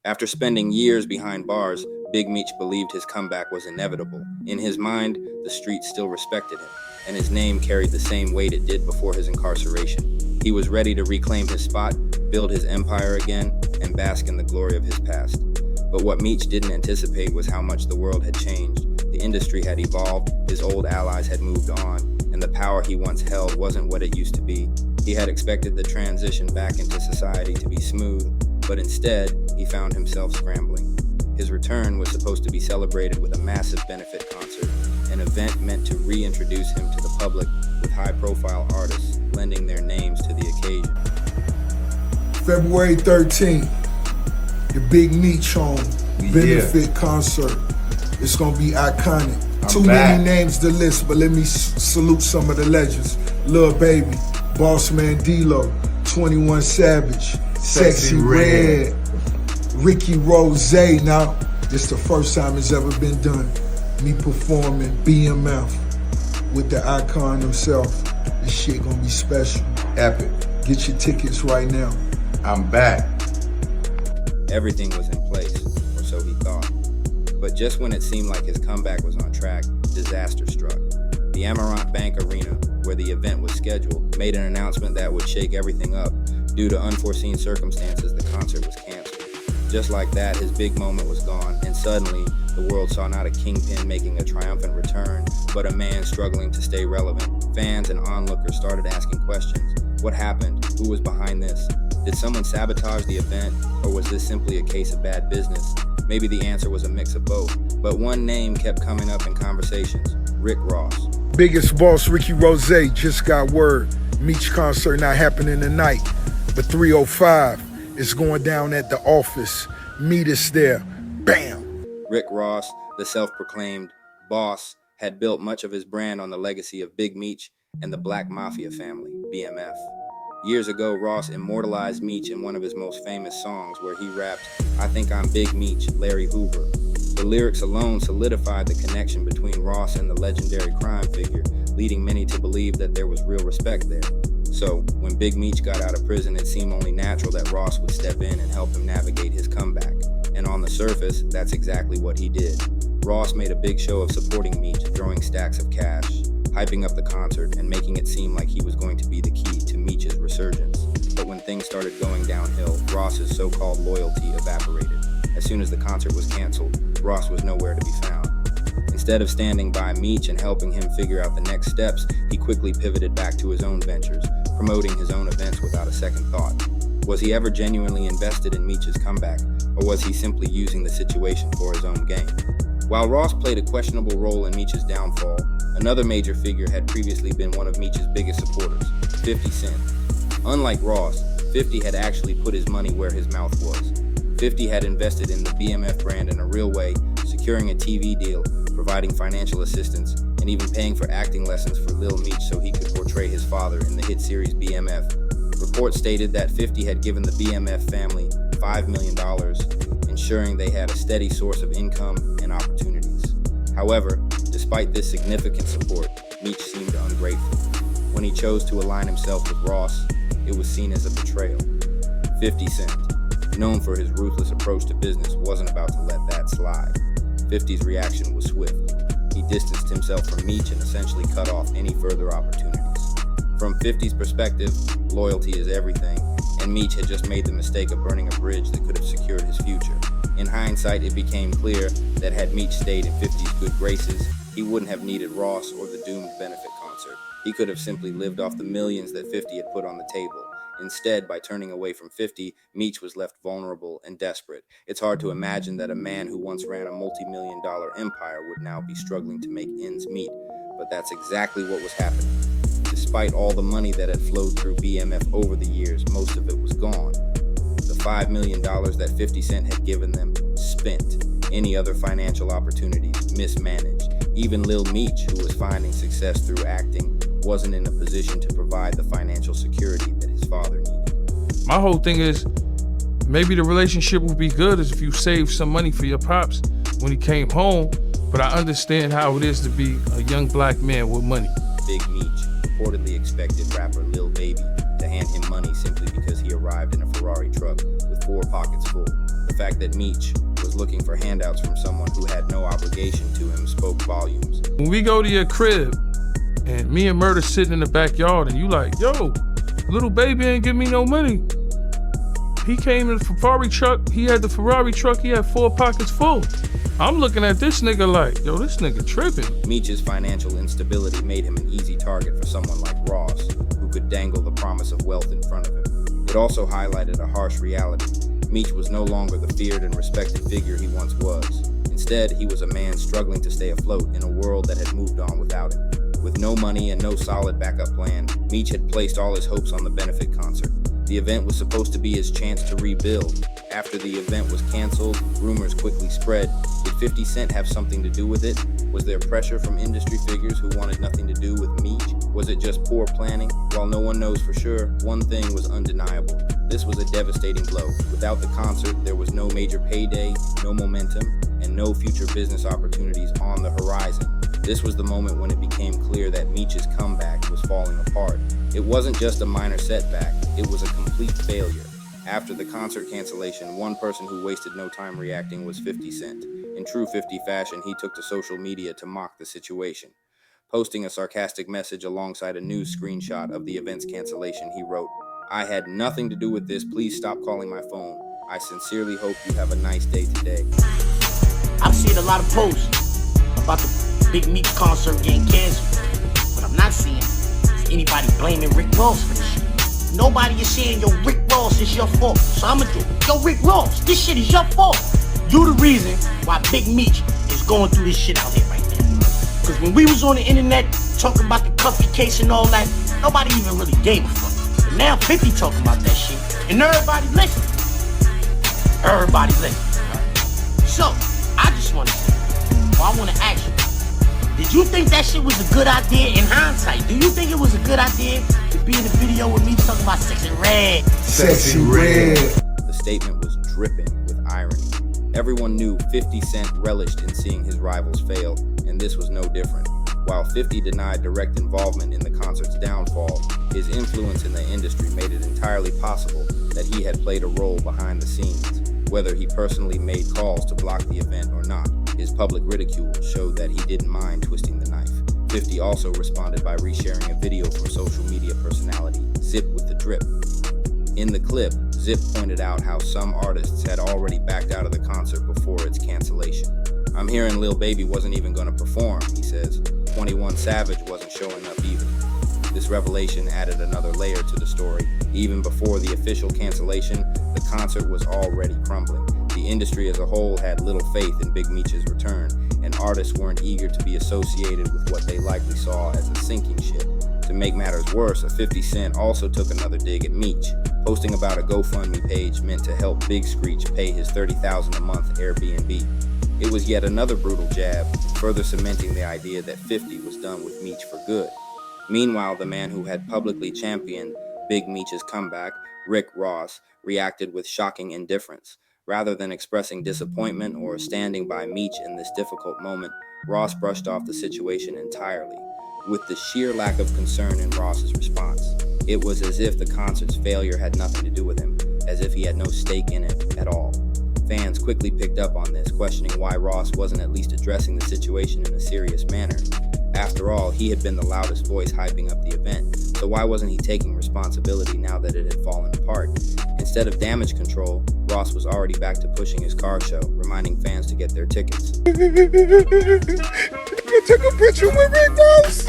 After spending years behind bars, Big Meech believed his comeback was inevitable. In his mind, the streets still respected him, and his name carried the same weight it did before his incarceration. He was ready to reclaim his spot, build his empire again, and bask in the glory of his past. But what Meech didn't anticipate was how much the world had changed. The industry had evolved, his old allies had moved on, and the power he once held wasn't what it used to be. He had expected the transition back into society to be smooth, but instead, he found himself scrambling. His return was supposed to be celebrated with a massive benefit concert, an event meant to reintroduce him to the public with high-profile artists lending their names to the occasion. February 13th, the Big Meech home benefit concert. It's gonna be iconic. Too many names to list, but let me salute some of the legends. Lil Baby, Boss Man D-Lo, 21 Savage, Sexy Red, Ricky Rose. Now, this the first time it's ever been done. Me performing BMF with the icon himself. This shit gonna be special. Epic. Get your tickets right now. I'm back. Everything was in place, or so he thought. But just when it seemed like his comeback was on track, disaster struck. The Amarant Bank Arena, where the event was scheduled, made an announcement that would shake everything up. Due to unforeseen circumstances, the concert was canceled. Just like that, his big moment was gone, and suddenly, the world saw not a kingpin making a triumphant return, but a man struggling to stay relevant. Fans and onlookers started asking questions. What happened? Who was behind this? Did someone sabotage the event, or was this simply a case of bad business? Maybe the answer was a mix of both, but one name kept coming up in conversations: Rick Ross. Biggest boss Ricky Rose just got word. Meech concert not happening tonight, but 3:05 is going down at the office. Meet us there. Bam! Rick Ross, the self-proclaimed boss, had built much of his brand on the legacy of Big Meech and the Black Mafia family, BMF. Years ago, Ross immortalized Meech in one of his most famous songs where he rapped, "I think I'm Big Meech, Larry Hoover." The lyrics alone solidified the connection between Ross and the legendary crime figure, leading many to believe that there was real respect there. So, when Big Meech got out of prison, it seemed only natural that Ross would step in and help him navigate his comeback. And on the surface, that's exactly what he did. Ross made a big show of supporting Meech, throwing stacks of cash, hyping up the concert, and making it seem like he was going to be the key to Meech's resurgence. But when things started going downhill, Ross's so-called loyalty evaporated. As soon as the concert was canceled, Ross was nowhere to be found. Instead of standing by Meech and helping him figure out the next steps, he quickly pivoted back to his own ventures, promoting his own events without a second thought. Was he ever genuinely invested in Meech's comeback, or was he simply using the situation for his own gain? While Ross played a questionable role in Meech's downfall, another major figure had previously been one of Meech's biggest supporters, 50 Cent. Unlike Ross, 50 had actually put his money where his mouth was. 50 had invested in the BMF brand in a real way, securing a TV deal, providing financial assistance, and even paying for acting lessons for Lil Meech so he could portray his father in the hit series BMF. Reports stated that 50 had given the BMF family $5 million, ensuring they had a steady source of income and opportunities. However, despite this significant support, Meech seemed ungrateful. When he chose to align himself with Ross, it was seen as a betrayal. 50 Cent, known for his ruthless approach to business, wasn't about to let that slide. 50's reaction was swift. He distanced himself from Meech and essentially cut off any further opportunities. From 50's perspective, loyalty is everything, and Meech had just made the mistake of burning a bridge that could have secured his future. In hindsight, it became clear that had Meech stayed in 50's good graces, he wouldn't have needed Ross or the doomed benefit concert. He could have simply lived off the millions that 50 had put on the table. Instead, by turning away from 50, Meech was left vulnerable and desperate. It's hard to imagine that a man who once ran a multi-million-dollar empire would now be struggling to make ends meet, but that's exactly what was happening. Despite all the money that had flowed through BMF over the years, most of it was gone. The $5 million that 50 Cent had given them, spent. Any other financial opportunities, mismanaged. Even Lil Meech, who was finding success through acting, wasn't in a position to provide the financial security that his father needed. My whole thing is, maybe the relationship would be good if you saved some money for your pops when he came home, but I understand how it is to be a young black man with money. Big Meech reportedly expected rapper Lil Baby to hand him money simply because he arrived in a Ferrari truck with 4 pockets full. The fact that Meech was looking for handouts from someone who had no obligation to him spoke volumes. When we go to your crib and me and Murder sitting in the backyard and you like, yo, little baby ain't give me no money. He came in the Ferrari truck, he had the Ferrari truck, he had 4 pockets full. I'm looking at this nigga like, yo, this nigga tripping. Meech's financial instability made him an easy target for someone like Ross, who could dangle the promise of wealth in front of him. It also highlighted a harsh reality. Meech was no longer the feared and respected figure he once was. Instead, he was a man struggling to stay afloat in a world that had moved on without him. With no money and no solid backup plan, Meech had placed all his hopes on the benefit concert. The event was supposed to be his chance to rebuild. After the event was canceled, rumors quickly spread. Did 50 Cent have something to do with it? Was there pressure from industry figures who wanted nothing to do with Meech? Was it just poor planning? While no one knows for sure, one thing was undeniable. This was a devastating blow. Without the concert, there was no major payday, no momentum, and no future business opportunities on the horizon. This was the moment when it became clear that Meech's comeback was falling apart. It wasn't just a minor setback, it was a complete failure. After the concert cancellation, one person who wasted no time reacting was 50 Cent. In true 50 fashion, he took to social media to mock the situation. Posting a sarcastic message alongside a news screenshot of the event's cancellation, he wrote, "I had nothing to do with this. Please stop calling my phone. I sincerely hope you have a nice day today." I've seen a lot of posts about the Big Meech concert getting canceled. What I'm not seeing is anybody blaming Rick Ross for this shit. Nobody is saying, yo, Rick Ross is your fault. So I'ma do it. Yo, Rick Ross, this shit is your fault. You the reason why Big Meech is going through this shit out here right now. Because when we was on the internet talking about the Cuffy case and all that, nobody even really gave a fuck. But now 50 talking about that shit, and everybody listening. Everybody listening. So, I just want to say, I want to ask you, did you think that shit was a good idea in hindsight? Do you think it was a good idea to be in the video with me talking about Sexy Red? Sexy Red. The statement was dripping with irony. Everyone knew 50 Cent relished in seeing his rivals fail, and this was no different. While 50 denied direct involvement in the concert's downfall, his influence in the industry made it entirely possible that he had played a role behind the scenes. Whether he personally made calls to block the event or not, his public ridicule showed that he didn't mind twisting the knife. 50 also responded by resharing a video from social media personality Zip with the Drip. In the clip, Zip pointed out how some artists had already backed out of the concert before its cancellation. "I'm hearing Lil Baby wasn't even gonna perform," he says. 21 Savage wasn't showing up either. This revelation added another layer to the story. Even before the official cancellation, the concert was already crumbling. The industry as a whole had little faith in Big Meech's return, and artists weren't eager to be associated with what they likely saw as a sinking ship. To make matters worse, a 50 Cent also took another dig at Meech, posting about a GoFundMe page meant to help Big Screech pay his $30,000 a month Airbnb. It was yet another brutal jab, further cementing the idea that 50 was done with Meech for good. Meanwhile, the man who had publicly championed Big Meech's comeback, Rick Ross, reacted with shocking indifference. Rather than expressing disappointment or standing by Meech in this difficult moment, Ross brushed off the situation entirely, with the sheer lack of concern in Ross's response. It was as if the concert's failure had nothing to do with him, as if he had no stake in it at all. Fans quickly picked up on this, questioning why Ross wasn't at least addressing the situation in a serious manner. After all, he had been the loudest voice hyping up the event, so why wasn't he taking responsibility now that it had fallen apart? Instead of damage control, Ross was already back to pushing his car show, reminding fans to get their tickets. I took a picture with Rick Ross.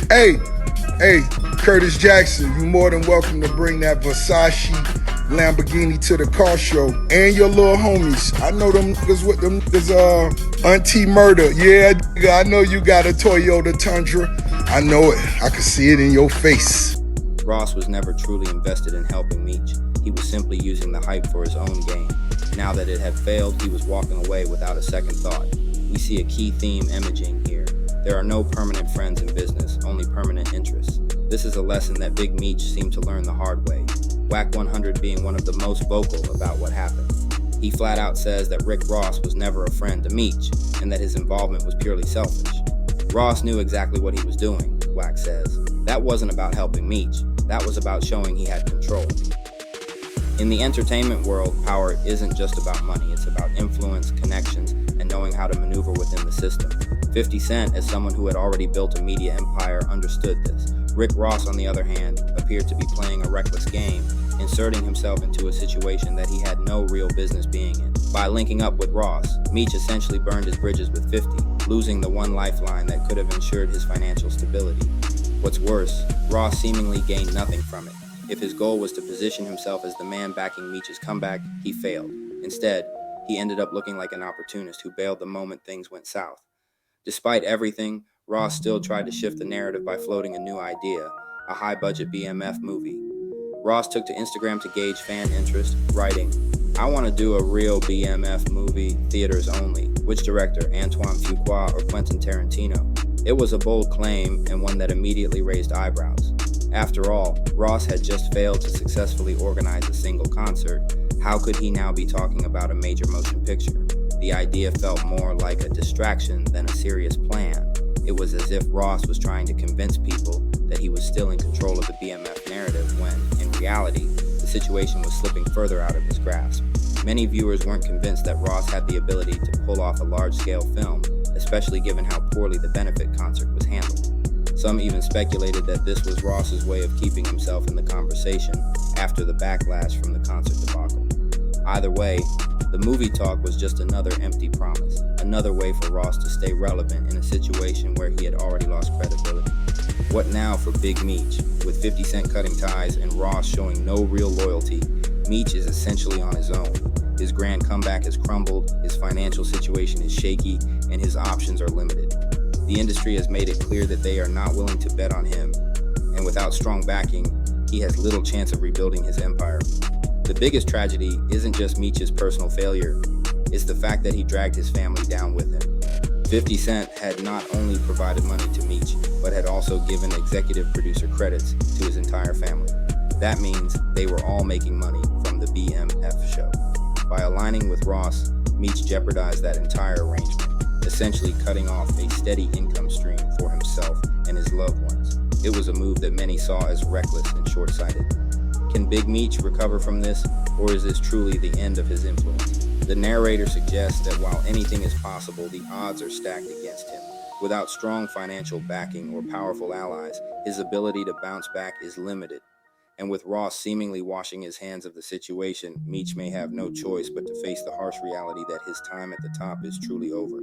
Hey, Curtis Jackson, you're more than welcome to bring that Versace Lamborghini to the car show, and your little homies. I know them niggas with them niggas, Auntie Murder. Yeah, I know you got a Toyota Tundra. I know it. I can see it in your face. Ross was never truly invested in helping Meech. He was simply using the hype for his own gain. Now that it had failed, he was walking away without a second thought. We see a key theme emerging here. There are no permanent friends in business, only permanent interests. This is a lesson that Big Meech seemed to learn the hard way. Wack 100 being one of the most vocal about what happened. He flat out says that Rick Ross was never a friend to Meech, and that his involvement was purely selfish. Ross knew exactly what he was doing, Wack says. That wasn't about helping Meech. That was about showing he had control. In the entertainment world, power isn't just about money, it's about influence, connections, and knowing how to maneuver within the system. 50 Cent, as someone who had already built a media empire, understood this. Rick Ross, on the other hand, appeared to be playing a reckless game, inserting himself into a situation that he had no real business being in. By linking up with Ross, Meech essentially burned his bridges with 50, losing the one lifeline that could have ensured his financial stability. What's worse, Ross seemingly gained nothing from it. If his goal was to position himself as the man backing Meech's comeback, he failed. Instead, he ended up looking like an opportunist who bailed the moment things went south. Despite everything, Ross still tried to shift the narrative by floating a new idea, a high-budget BMF movie. Ross took to Instagram to gauge fan interest, writing, "I want to do a real BMF movie, theaters only. Which director, Antoine Fuqua or Quentin Tarantino?" It was a bold claim and one that immediately raised eyebrows. After all, Ross had just failed to successfully organize a single concert. How could he now be talking about a major motion picture? The idea felt more like a distraction than a serious plan. It was as if Ross was trying to convince people that he was still in control of the BMF narrative when, in reality, the situation was slipping further out of his grasp. Many viewers weren't convinced that Ross had the ability to pull off a large-scale film, especially given how poorly the benefit concert was handled. Some even speculated that this was Ross's way of keeping himself in the conversation after the backlash from the concert debacle. Either way, the movie talk was just another empty promise, another way for Ross to stay relevant in a situation where he had already lost credibility. What now for Big Meech? With 50 Cent cutting ties and Ross showing no real loyalty, Meech is essentially on his own. His grand comeback has crumbled, his financial situation is shaky, and his options are limited. The industry has made it clear that they are not willing to bet on him, and without strong backing, he has little chance of rebuilding his empire. The biggest tragedy isn't just Meech's personal failure, it's the fact that he dragged his family down with him. 50 Cent had not only provided money to Meech, but had also given executive producer credits to his entire family. That means they were all making money from the BMF show. By aligning with Ross, Meech jeopardized that entire arrangement, essentially cutting off a steady income stream for himself and his loved ones. It was a move that many saw as reckless and short-sighted. Can Big Meech recover from this, or is this truly the end of his influence? The narrator suggests that while anything is possible, the odds are stacked against him. Without strong financial backing or powerful allies, his ability to bounce back is limited. And with Ross seemingly washing his hands of the situation, Meech may have no choice but to face the harsh reality that his time at the top is truly over.